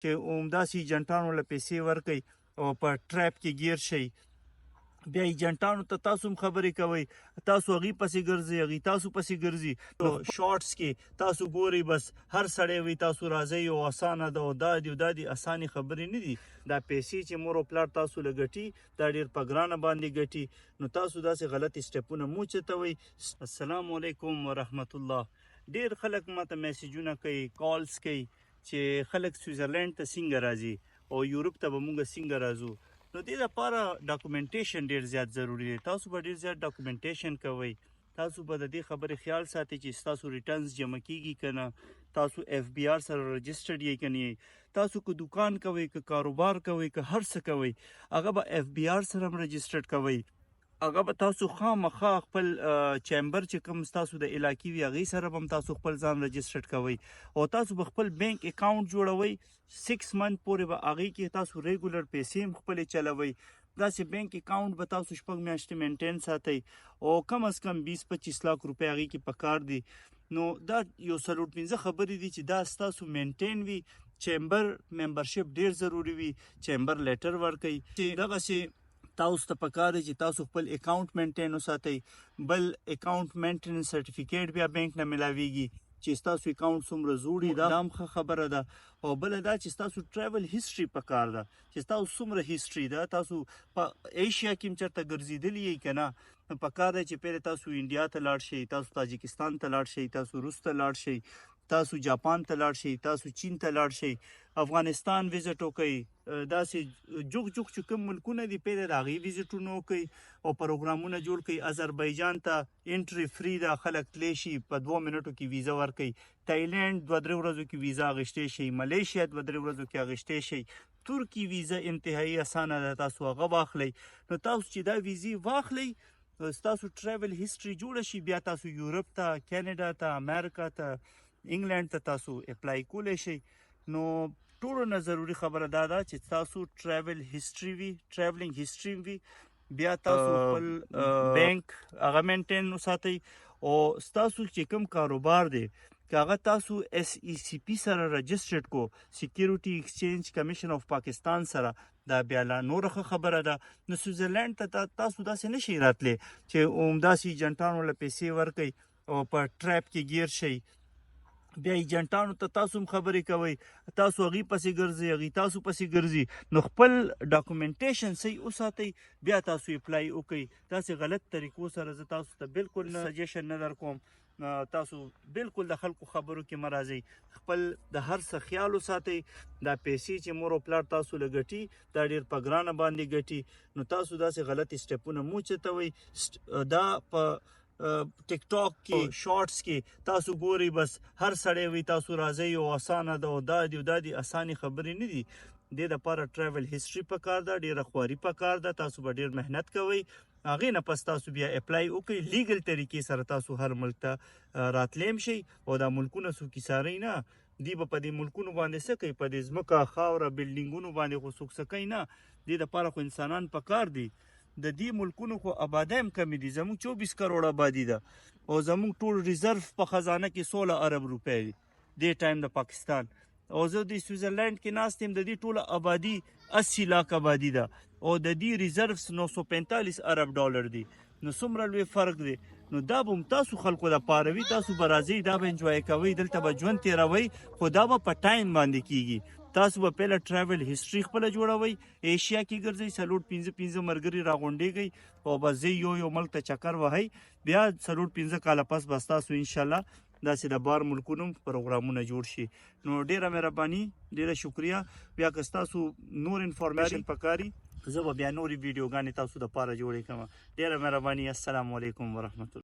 چې همداسې ایجنټانو له پیسې ورکوي او په ټریپ کې ګیر شي. بیا ایجنټانو ته تاسو هم خبرې کوئ، تاسو هغې پسې ګرځئ، هغې تاسو پسې ګرځي. شارټس کې تاسو ګورئ بس هر سړی وایي تاسو راځئ او اسانه ده او دا دي او دا دي. اسانې خبرې نه دي. دا پیسې چې مور او پلار تاسو له ګټي دا ډېر په ګرانه باندې ګټي. نو تاسو داسې غلط سټیپونه مو چتوئ. السلام علیکم ورحمت الله. ډېر خلک ماته میسیجونه کوي، کالز کوي چې خلک سویزرلینډ ته څنګه راځي او یورپ ته به موږ څنګه راځو. نو دې لپاره ډاکومنټیشن ډېر زیات ضروري دی. تاسو به ډېر زیات ډاکومنټیشن کوئ. تاسو به د دې خبرې خیال ساتئ چې ستاسو ریټرنز جمع کیږي که نه، تاسو اف بی آر سره رجسټرډ یې که نه. تاسو که دکان کوئ، که کاروبار کوئ، که هر څه کوئ، هغه به اف بی آر سره هم رجسټرډ کوئ. هغه به تاسو خامخا خپل چیمبر چې کوم ستاسو د علاقې وي هغې سره به هم تاسو خپل ځان رجسټرډ کوئ او تاسو به خپل بینک اکاونټ جوړوئ. 6 منت پورې به هغې کې تاسو ریګولر پیسې هم خپلې چلوئ. داسې بینک اکاونټ به تاسو 6 میاشتې مینټین ساتئ او کم از کم 20-25 لاک روپۍ هغې کې پکار دي. نو دا یو 45 خبرې دي چې دا ستاسو مینټین وي. چیمبر ممبرشپ ډېر ضروري وي. چیمبر لیټر ورکوي چې دغسې تاسو ته پکار دی چې تاسو خپل اکاونټ مینټین وساتئ. بل اکاونټ مینټیننس سرټیفیکیټ بیا بینک نه ملاویږي چې ستاسو اکاونټ څومره زوړ وي. دا هم ښه خبره ده. او بله دا چې ستاسو ټریول هیسټري پکار ده چې تاسو څومره هیسټري ده. تاسو په ایشیا کې هم چېرته ګرځېدلي یئ که نه، نو پکار دی چې پهلې تاسو انډیا ته لاړ شئ، تاسو تاجکستان ته لاړ شئ، تاسو روس ته لاړ شئ، تاسو جاپان ته لاړ شئ، تاسو چین ته لاړ شئ، افغانستان وزټ وکړئ. داسې جوګ جوګ چې کوم ملکونه دي پهلې د هغې وزټونه وکړئ او پروګرامونه جوړ کړئ. اذربایجان ته انټري فری ده، خلک تلی شي، په 2 منټو کې ویزه ورکوي. تایلینډ 2-3 ورځو کې ویزه اخیستی شئ. ملیشیا 2-3 ورځو کې اخیستی شئ. ترکي ویزه انتهایی اسانه ده، تاسو هغه واخلئ. نو تاسو چې دا ویزې واخلئ ستاسو ټریول هیسټري جوړه شي، بیا تاسو یورپ ته، کینیډا ته، امریکا ته، انګلینډ ته تاسو اپلای کولی شئ. نو ټولو نه ضروري خبره دا ده چې تاسو ټریول هیسټري وي، ټریولینګ هیسټري وي. بیا تاسو خپل بینک هغه مینټین وساتئ او ستاسو چې کوم کاروبار دی که هغه تاسو اس ای سی پی سره رجسټرډ کو، سیکیورټي ایکسچینج کمیشن آف پاکستان سره، دا بیا لا نوره ښه خبره ده. نو سویزرلینډ ته تاسو داسې نه شئ راتلی چې همداسې ایجنټانو له پیسې ورکوئ او په ټریپ کې ګیر شئ. بیا ایجنټانو ته تاسو هم خبرې کوئ، تاسو هغې پسې ګرځئ، هغې تاسو پسې ګرځي. نو خپل ډاکومنټیشن صحیح وساتئ، بیا تاسو اپلای وکړئ. داسې غلط طریقو سره زه تاسو ته بالکل سجیشن نه درکوم. تاسو بالکل د خلکو خبرو کې مه راځئ. خپل د هر څه خیال وساتئ. دا پیسې چې مور او پلار تاسو له ګټي دا ډېر په ګرانه باندې ګټي. نو تاسو داسې غلط سټیپونه مو چتوئ. دا په ټیک ټاک کې شارټس کې تاسو ګورئ بس هر سړی وایي تاسو راځئ او اسانه ده او دا دي او دا دي. اسانې خبرې نه دي. دې دپاره ټریول هیسټري پکار ده، ډېره خواري پکار ده. تاسو به ډېر محنت کوئ، هغې نه پس تاسو بیا اپلای وکړئ. لیګل طریقې سره تاسو هر ملک ته راتلی هم شئ او دا ملکونه څوک ایسارئ نه. دوی به په دې ملکونو باندې څه کوي، په دې ځمکه، خاوره، بلډینګونو باندې خو څوک څه کوي نه. دې دپاره خو انسانان پکار دي. د دې ملکونو خو آبادۍ هم کمې دي. زموږ 24 کروړ آبادي ده او زموږ ټول ریزرف په خزانه کې 16 ارب روپۍ دي دې ټایم د پاکستان. او زه د سویزرلینډ کې ناست یم، د دې ټوله آبادي 80 لاک آبادي ده او د دې ریزروس 945 ارب ډالر دي. نو څومره لوی فرق دی. نو دا به هم تاسو خلکو دپاره وي، تاسو به راځئ، دا به انجوای کوئ، دلته به ژوند تېروئ، خو دا به په ټایم باندې کیږي. تاسو به پهله ټریول هیسټري خپله جوړوئ، ایشیا کې ګرځئ، 4-5 ملګري راغونډېږئ او بس ځئ یو ملک ته چکر وهئ. بیا 4-5 کاله پس به ستاسو انشاءالله داسې د بار ملکونو پروګرامونه جوړ شي. نو ډېره مهرباني، ډېره شکریه. بیا که ستاسو نور انفارمیشن پکاري زه به بیا نورې ویډیوګانې تاسو دپاره جوړې کړم. ډېره مهرباني. السلام علیکم ورحمت الله.